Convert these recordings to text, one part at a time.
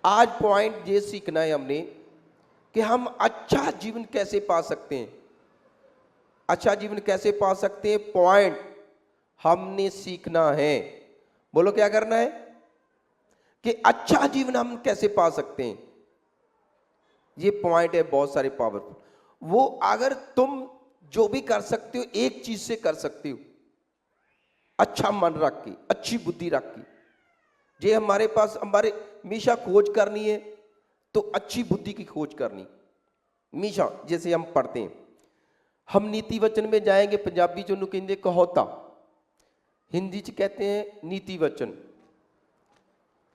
आज पॉइंट ये सीखना है हमने कि हम अच्छा जीवन कैसे पा सकते हैं। अच्छा जीवन कैसे पा सकते हैं, पॉइंट हमने सीखना है। बोलो क्या करना है कि अच्छा जीवन हम कैसे पा सकते हैं। ये पॉइंट है बहुत सारे पावरफुल। वो अगर तुम जो भी कर सकते हो एक चीज से कर सकते हो, अच्छा मन रख के, अच्छी बुद्धि रख के। जे हमारे पास हमारे हमेशा खोज करनी है तो अच्छी बुद्धि की खोज करनी हमेशा। जैसे हम पढ़ते हैं, हम नीति वचन में जाएंगे, पंजाबी चों नूं कहंदे कहोता, हिंदी च कहते हैं नीति वचन।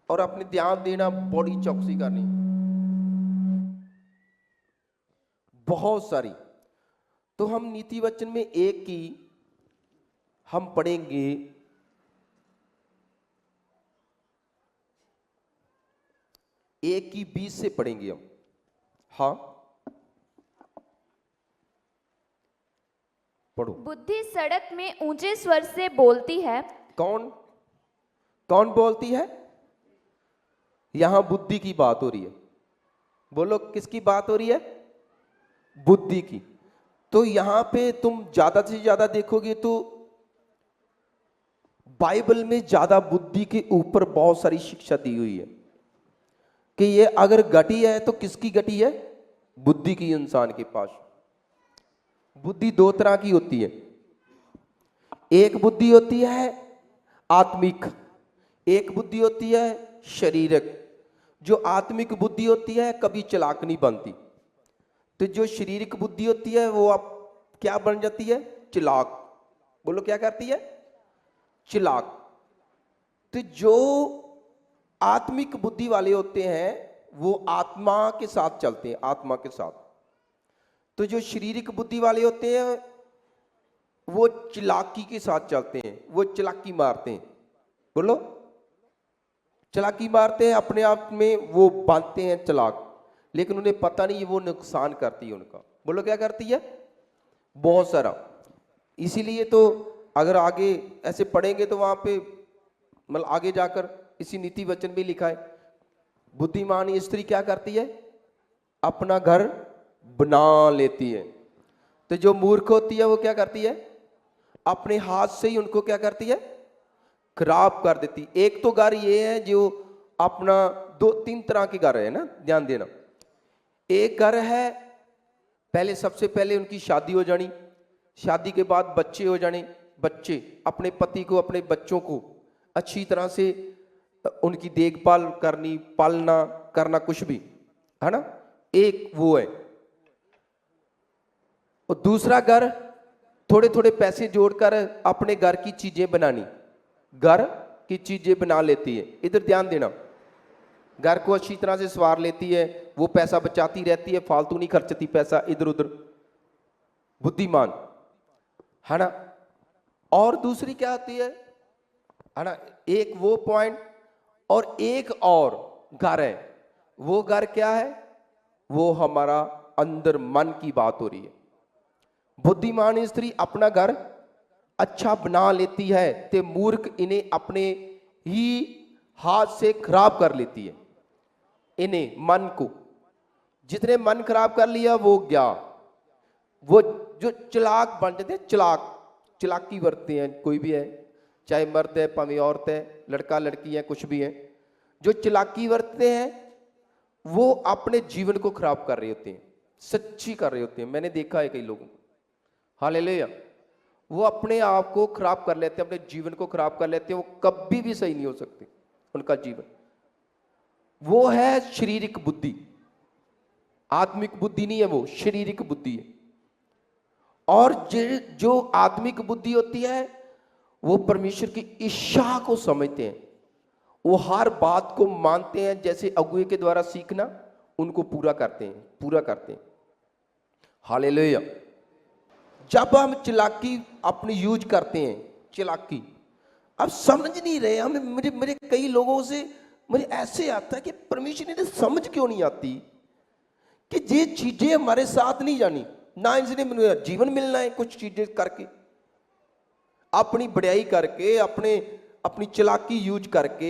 और अपने ध्यान देना, बड़ी चौकसी करनी, बहुत सारी। तो हम नीति वचन में एक की हम पढ़ेंगे, एक की 20 से पढ़ेंगे हम। हाँ पढ़ो। बुद्धि सड़क में ऊंचे स्वर से बोलती है। कौन कौन बोलती है? यहां बुद्धि की बात हो रही है। बोलो किसकी बात हो रही है? बुद्धि की। तो यहां पे तुम ज्यादा से ज्यादा देखोगे तो बाइबल में ज्यादा बुद्धि के ऊपर बहुत सारी शिक्षा दी हुई है कि ये अगर घटी है तो किसकी घटी है? बुद्धि की। इंसान के पास बुद्धि दो तरह की होती है। एक बुद्धि होती है आत्मिक, एक बुद्धि होती है शारीरिक। जो आत्मिक बुद्धि होती है कभी चालाक नहीं बनती। तो जो शारीरिक बुद्धि होती है वो आप क्या बन जाती है? चालाक। बोलो क्या करती है? चालाक। तो जो आत्मिक बुद्धि वाले होते हैं वो आत्मा के साथ चलते हैं, आत्मा के साथ। तो जो शारीरिक बुद्धि वाले होते हैं वो चालाकी के साथ चलते हैं, वो चालाकी मारते हैं। बोलो चालाकी मारते हैं, अपने आप में वो बांधते हैं चालाक, लेकिन उन्हें पता नहीं वो नुकसान करती है उनका। बोलो क्या करती है? बहुत सारा। इसीलिए तो अगर आगे ऐसे पढ़ेंगे तो वहां पे मतलब आगे जाकर इसी नीति वचन में लिखा है, बुद्धिमान स्त्री क्या करती है? अपना घर बना लेती है। तो जो मूर्ख होती है वो क्या करती है? अपने हाथ से ही उनको क्या करती है? खराब कर देती। एक तो घर ये है जो अपना, दो तीन तरह के घर है ना, ध्यान देना। एक घर है पहले, सबसे पहले उनकी शादी हो जानी, शादी के बाद बच्चे हो जाने, बच्चे अपने पति को, अपने बच्चों को अच्छी तरह से उनकी देखभाल करनी, पालना करना, कुछ भी है ना। एक वो है। और दूसरा घर थोड़े थोड़े पैसे जोड़कर अपने घर की चीजें बनानी, घर की चीजें बना लेती है। इधर ध्यान देना, घर को अच्छी तरह से संवार लेती है, वो पैसा बचाती रहती है, फालतू नहीं खर्चती पैसा इधर उधर। बुद्धिमान है ना। और दूसरी क्या होती है ना, एक वो पॉइंट। और एक और घर है, वो घर क्या है? वो हमारा अंदर मन की बात हो रही है। बुद्धिमान स्त्री अपना घर अच्छा बना लेती है, ते मूर्ख इन्हें अपने ही हाथ से खराब कर लेती है। इन्हें मन को जितने मन खराब कर लिया वो गया। वो जो चालाक बन जाते हैं, चालाक, चालाकी बरतते हैं, कोई भी है, चाहे मर्द है, भाਵੇਂ औरत है, लड़का लड़की है, कुछ भी है, जो चालाकी बरतते हैं वो अपने जीवन को खराब कर रहे होते हैं, सच्ची कर रहे होते हैं। मैंने देखा है कई लोगों को। हालेलुया। वो अपने आप को खराब कर लेते हैं, अपने जीवन को खराब कर लेते हैं। वो कभी भी सही नहीं हो सकते उनका जीवन। वो है शारीरिक बुद्धि, आत्मिक बुद्धि नहीं है, वो शारीरिक बुद्धि है। और जो आत्मिक बुद्धि होती है वो परमेश्वर की इच्छा को समझते हैं, वो हर बात को मानते हैं। जैसे अगुए के द्वारा सीखना, उनको पूरा करते हैं, पूरा करते हैं। हालेलुया। जब हम चालाकी अपनी यूज करते हैं, चालाकी अब समझ नहीं रहे हमें। मेरे कई लोगों से मुझे ऐसे आता है कि परमेश्वर ने समझ क्यों नहीं आती कि ये चीजें हमारे साथ नहीं जानी ना, इसने जीवन मिलना है कुछ चीजें करके, अपनी बड़ाई करके, अपनी चालाकी यूज करके,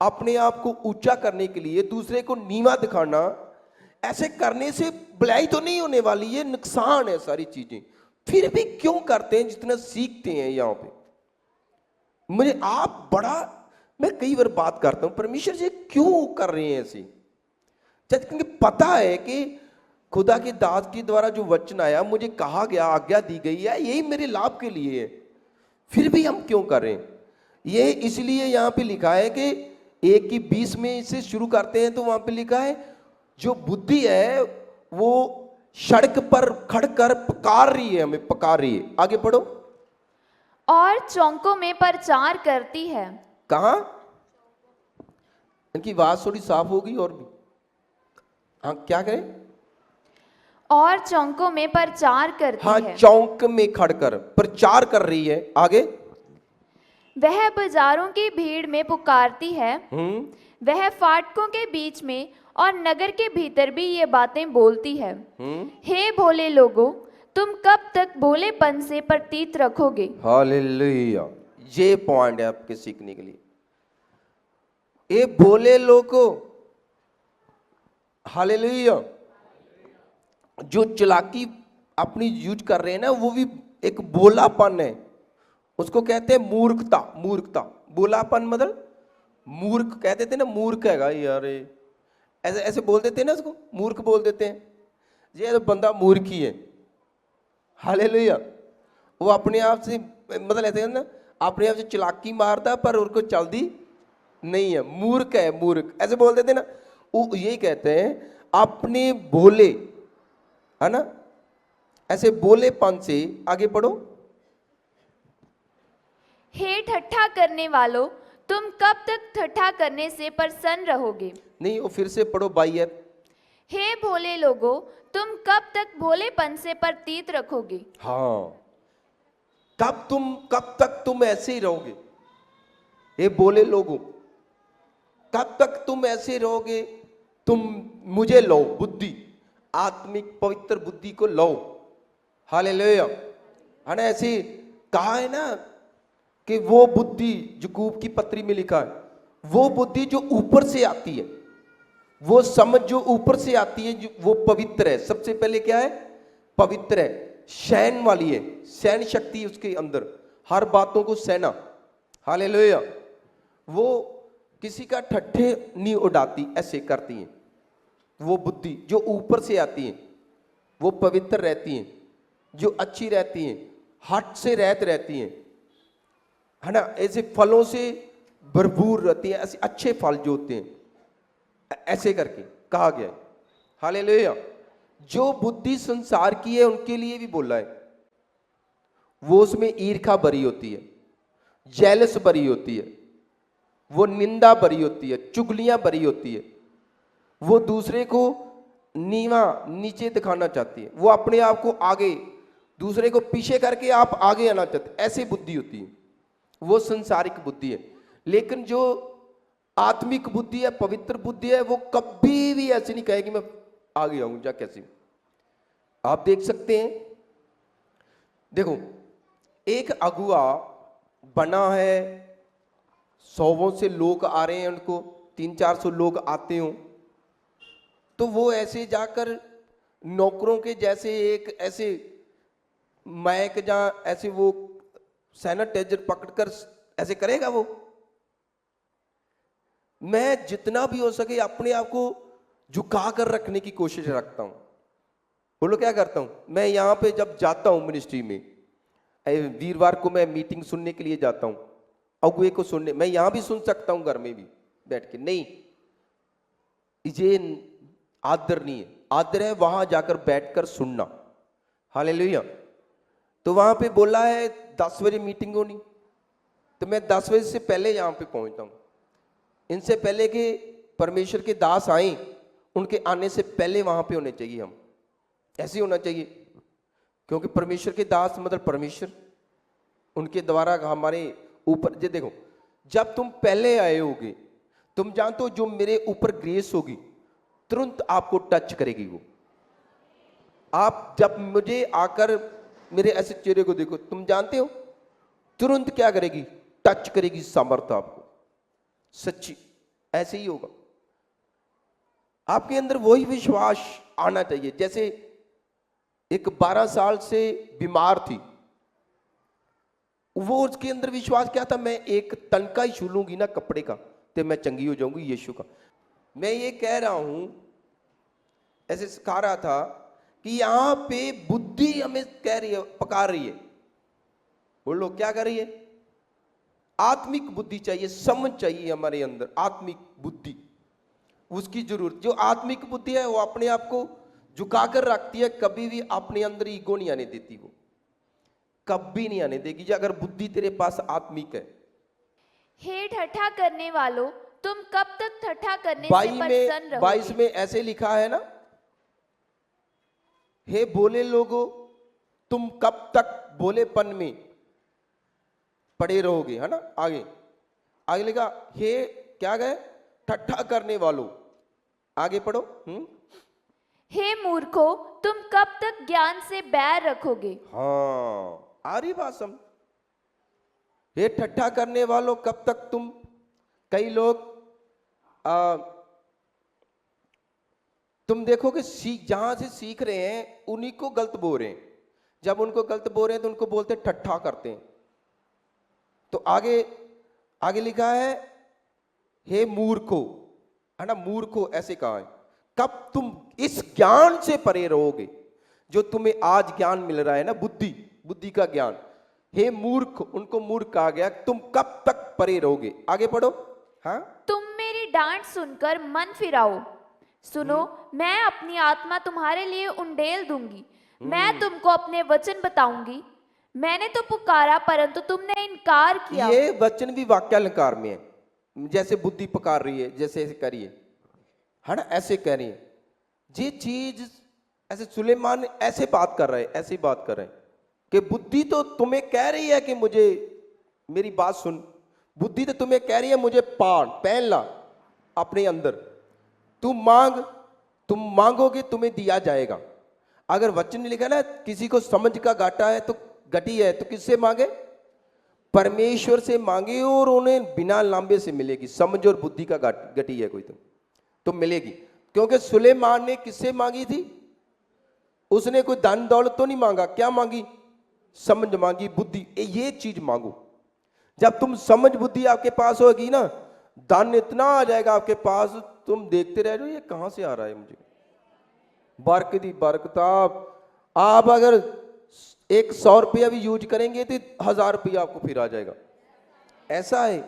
अपने आप को ऊंचा करने के लिए दूसरे को नीवा दिखाना, ऐसे करने से भलाई तो नहीं होने वाली, ये नुकसान है सारी चीजें। फिर भी क्यों करते हैं? जितना सीखते हैं यहाँ पे मुझे आप बड़ा, मैं कई बार बात करता हूं परमेश्वर जी क्यों कर रहे हैं ऐसे, क्योंकि पता है कि खुदा के दास के द्वारा जो वचन आया, मुझे कहा गया, आज्ञा दी गई है, यही मेरे लाभ के लिए है, फिर भी हम क्यों कर रहे हैं? ये इसलिए यहाँ पे लिखा है कि 1:20 में इसे शुरू करते हैं, तो वहां पे लिखा है जो बुद्धि है वो सड़क पर खड़कर पुकार रही है, हमें पुकार रही है। आगे पढ़ो। और चौकों में प्रचार करती है। कहा? इनकी आवाज थोड़ी साफ होगी और भी। हाँ, क्या करें? और चौकों में प्रचार करती हाँ, है। चौक में खड़कर प्रचार कर रही है। आगे। वह बाजारों की भीड़ में पुकारती है, वह फाटकों के बीच में और नगर के भीतर भी ये बातें बोलती है। हे भोले लोगों, तुम कब तक भोलेपन से प्रतीत रखोगे? हालेलुया। ये पॉइंट है आपके सीखने के लिए। ये भोले लोगों, हालेलुया, जो चालाकी अपनी यूज कर रहे हैं ना, वो भी एक भोलापन है। उसको कहते हैं मूर्खता। मूर्खता, भोलापन मतलब मूर्ख कह देते ना, मूर्ख हैगा यार, ऐसे ऐसे बोल देते हैं ना, उसको मूर्ख बोल देते हैं। ये तो बंदा मूर्ख ही है। हालेलुया। वो अपने आप से मतलब ऐसे है ना, अपने आप से चालाकी मारता पर उनको चलती नहीं है, मूर्ख है, मूर्ख ऐसे बोल देते ना। वो यही कहते हैं अपने भोले, है ना, ऐसे भोलेपन से। आगे पढ़ो। हे ठट्ठा करने वालों, तुम कब तक ठट्ठा करने से प्रसन्न रहोगे? नहीं, वो फिर से पढ़ो 22। हे भोले लोगों, तुम कब तक भोलेपन से प्रतीत रखोगे? हाँ, कब तक तुम ऐसे ही रहोगे? ये भोले लोगों, कब तक तुम ऐसे रहोगे? तुम मुझे लो, बुद्धि, आत्मिक पवित्र बुद्धि को लो। हालेलुया, है ना। ऐसे कहा है ना कि वो बुद्धि, याकूब की पत्री में लिखा है, वो बुद्धि जो ऊपर से आती है, वो समझ जो ऊपर से आती है, जो वो पवित्र है। सबसे पहले क्या है? पवित्र है, सहन वाली है, सहन शक्ति उसके अंदर, हर बातों को सहना। हालेलुया। वो किसी का ठट्ठे नहीं उड़ाती, ऐसे करती हैं। वो बुद्धि जो ऊपर से आती है, वो पवित्र रहती हैं, जो अच्छी रहती हैं, हट से रहती हैं, है ना। ऐसे फलों से भरपूर रहती हैं, ऐसे अच्छे फल जो होते हैं, ऐसे करके कहा गया है। हालेलुया। जो बुद्धि संसार की है उनके लिए भी बोला है, वो उसमें ईर्खा भरी होती है, जेलस भरी होती है, वो निंदा भरी होती है, चुगलियां भरी होती है, वो दूसरे को नीवा नीचे दिखाना चाहती है, वो अपने आप को आगे, दूसरे को पीछे करके आप आगे आना चाहते, ऐसी बुद्धि होती है। वो संसारिक बुद्धि है। लेकिन जो आत्मिक बुद्धि है, पवित्र बुद्धि है, वो कभी भी ऐसे नहीं कहेगी मैं आगे आऊं जा कैसे। आप देख सकते हैं, देखो एक अगुआ बना है, 100 से लोग आ रहे हैं, उनको 300-400 लोग आते हो, तो वो ऐसे जाकर नौकरों के जैसे एक ऐसे माइक जहां ऐसे वो सैनिटाइजर पकड़कर ऐसे करेगा वो? मैं जितना भी हो सके अपने आप को झुका कर रखने की कोशिश रखता हूं। बोलो क्या करता हूं मैं? यहां पे जब जाता हूं मिनिस्ट्री में, वीरवार को मैं मीटिंग सुनने के लिए जाता हूं, अगुए को सुनने, मैं यहां भी सुन सकता हूं घर में भी बैठ के, नहीं, ये आदर नहीं है। आदर है वहां जाकर बैठकर सुनना। हालेलुया। तो वहां पे बोला है 10 बजे मीटिंग होनी, तो मैं 10 बजे से पहले यहां पे पहुंचता हूं। इनसे पहले कि परमेश्वर के दास आए, उनके आने से पहले वहां पे होने चाहिए हम, ऐसे होना चाहिए। क्योंकि परमेश्वर के दास मतलब परमेश्वर, उनके द्वारा हमारे ऊपर, ये देखो, जब तुम पहले आए होगे, तुम जानते हो जो मेरे ऊपर ग्रेस होगी तुरंत आपको टच करेगी वो। आप जब मुझे आकर मेरे ऐसे चेहरे को देखो, तुम जानते हो तुरंत क्या करेगी? टच करेगी सामर्थ्य आपको, सच्ची। ऐसे ही होगा। आपके अंदर वही विश्वास आना चाहिए। जैसे एक 12 साल से बीमार थी, वो उसके अंदर विश्वास क्या था, मैं एक तनका ही छू लूंगी ना कपड़े का तो मैं चंगी हो जाऊंगी यीशु का। मैं ये कह रहा हूं, ऐसे सिखा रहा था कि यहां पे बुद्धि हमें कह रही है, पकार रही है। बोलो क्या कर रही है? आत्मिक बुद्धि चाहिए, समझ चाहिए हमारे अंदर, आत्मिक बुद्धि उसकी जरूरत। जो आत्मिक बुद्धि है वो अपने आप को झुकाकर रखती है, कभी भी अपने अंदर ईगो नहीं आने देती, वो कभी नहीं आने देगी अगर बुद्धि तेरे पास आत्मिक है। हे ठट्ठा करने वालों, तुम कब तक ठट्ठा करने से 22 प्रसन्न में रहोगे? ऐसे लिखा है ना, हे भोले लोगो तुम कब तक भोलेपन में पड़े रहोगे, है ना। आगे आगे लिखा, हे क्या गए, ठट्ठा करने वालों। आगे पढ़ो। हे मूर्खों, तुम कब तक ज्ञान से बैर रखोगे? हाँ, आ रही बात समझ। हे ठट्ठा करने वालों, कब तक तुम, कई लोग तुम देखोगे जहां से सीख रहे हैं उन्हीं को गलत बोल रहे हैं। जब उनको गलत बोल रहे हैं तो उनको बोलते हैं ठट्ठा करते हैं। तो आगे आगे लिखा है, हे मूर्खो, है ना, मूर्खो ऐसे कहा है। कब तुम इस ज्ञान से परे रहोगे जो तुम्हें आज ज्ञान मिल रहा है ना, बुद्धि का ज्ञान। हे मूर्ख, उनको मूर्ख कहा गया, तुम कब तक परे रहोगे? आगे पढ़ो। हाँ, तुम मेरी डांट सुनकर मन फिराओ। सुनो, मैं अपनी आत्मा तुम्हारे लिए उंडेल दूंगी। मैं तुमको अपने वचन बताऊंगी। मैंने तो पुकारा परंतु तुमने इनकार किया। ये वचन भी वाक्यालंकार में है। जैसे बुद्धि पुकार रही है, जैसे ऐसे करिए, है ना, ऐसे कह रही है। ये चीज ऐसे सुलेमान ऐसे बात कर रहे हैं, ऐसी बात कर रहे हैं कि बुद्धि तो तुम्हें कह रही है कि मुझे, मेरी बात सुन, बुद्धि तो तुम्हें कह रही है मुझे पहन ला अपने अंदर। तुम मांगोगे तुम्हें दिया जाएगा। अगर वचन में लिखा ना, किसी को समझ का घाटा है तो घटी है तो किससे मांगे? परमेश्वर से मांगे, और उन्हें बिना लांबे से मिलेगी। समझ और बुद्धि का घटी है कोई तो मिलेगी। क्योंकि सुलेमान ने किससे मांगी थी? उसने कोई धन दौलत तो नहीं मांगा, क्या मांगी? समझ मांगी, बुद्धि। ये चीज मांगो। जब तुम समझ बुद्धि आपके पास होगी ना, धन इतना आ जाएगा आपके पास, तुम देखते रह जाओ ये कहां से आ रहा है मुझे। बरकत ही बरकत। आप अगर 100 रुपया भी यूज करेंगे तो 1000 रुपया आपको फिर आ जाएगा। ऐसा है,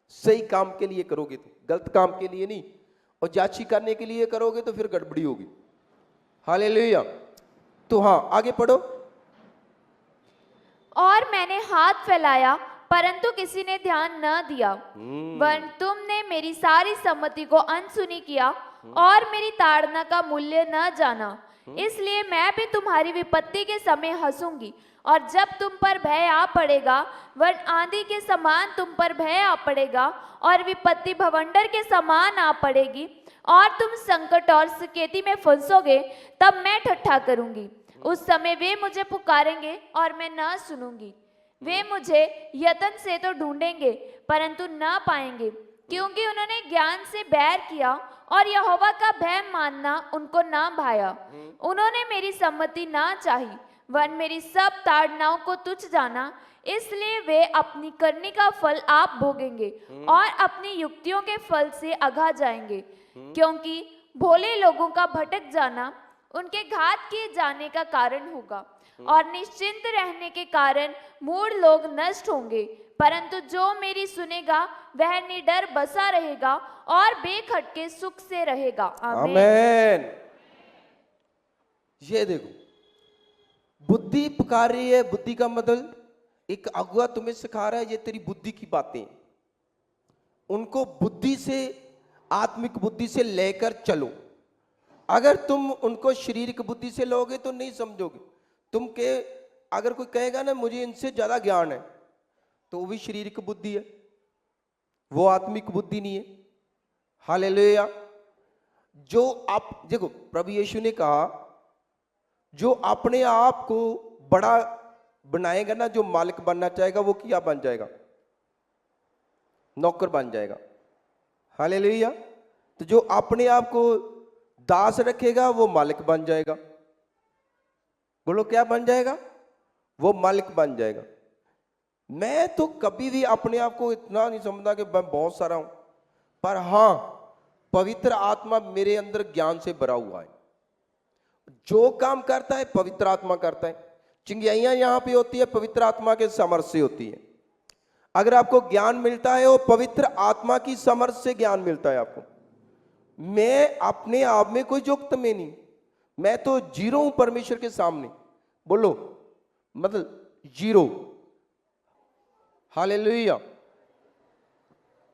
सही काम के लिए करोगे तो, गलत काम के लिए नहीं। और जाची करने के लिए करोगे तो फिर गड़बड़ी होगी। हालेलुया। तो हाँ, आगे पढ़ो। और मैंने हाथ फैलाया परंतु किसी ने ध्यान न दिया, वरन तुमने मेरी सारी सम्मति को अनसुनी किया और मेरी ताड़ना का मूल्य न जाना। इसलिए मैं भी तुम्हारी विपत्ति के समय हंसूंगी, और जब तुम पर भय आ पड़ेगा, वरन आंधी के समान तुम पर भय आ पड़ेगा, और विपत्ति भवंडर के समान आ पड़ेगी, और तुम संकट और सकेती में फंसोगे, तब मैं ठट्ठा करूंगी। उस समय वे मुझे पुकारेंगे और मैं न सुनूंगी। वे मुझे यत्न से तो ढूंढेंगे परंतु न पाएंगे, क्योंकि उन्होंने ज्ञान से बैर किया और यहोवा का भय मानना उनको ना भाया। उन्होंने मेरी सम्मति ना चाही, वरन मेरी सब ताड़नाओं को तुच्छ जाना। इसलिए वे अपनी करनी का फल आप भोगेंगे और अपनी युक्तियों के फल से अघा जाएंगे। क्योंकि भोले लोगों का भटक जाना उनके घात किए जाने का कारण होगा, और निश्चिंत रहने के कारण मूढ़ लोग नष्ट होंगे। परंतु जो मेरी सुनेगा वह निडर बसा रहेगा और बेखटके सुख से रहेगा। आमीन। ये देखो, बुद्धि पुकार रही है। बुद्धि का मतलब एक अगुआ तुम्हें सिखा रहा है, ये तेरी बुद्धि की बातें। उनको बुद्धि से, आत्मिक बुद्धि से लेकर चलो। अगर तुम उनको शारीरिक बुद्धि से लोगे तो नहीं समझोगे। अगर कोई कहेगा ना मुझे इनसे ज्यादा ज्ञान है, तो वो भी शारीरिक बुद्धि है, वो आत्मिक बुद्धि नहीं है। हालेलुया। जो आप देखो, प्रभु यीशु ने कहा जो अपने आप को बड़ा बनाएगा ना, जो मालिक बनना चाहेगा वो क्या बन जाएगा? नौकर बन जाएगा। हालेलुया। तो जो अपने आप को दास रखेगा वो मालिक बन जाएगा। बोलो क्या बन जाएगा? वो मालिक बन जाएगा। मैं तो कभी भी अपने आप को इतना नहीं समझता कि मैं बहुत सारा हूं, पर हां, पवित्र आत्मा मेरे अंदर ज्ञान से भरा हुआ है। जो काम करता है पवित्र आत्मा करता है। चिंगाइयां यहां पे होती है, पवित्र आत्मा के समर्थ से होती है। अगर आपको ज्ञान मिलता है वो पवित्र आत्मा की समर्थ से ज्ञान मिलता है आपको। मैं अपने आप में कोई युक्त में नहीं, मैं तो जीरो हूं परमेश्वर के सामने। बोलो मतलब जीरो। हालेलुया।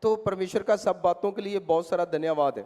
तो परमेश्वर का सब बातों के लिए बहुत सारा धन्यवाद है।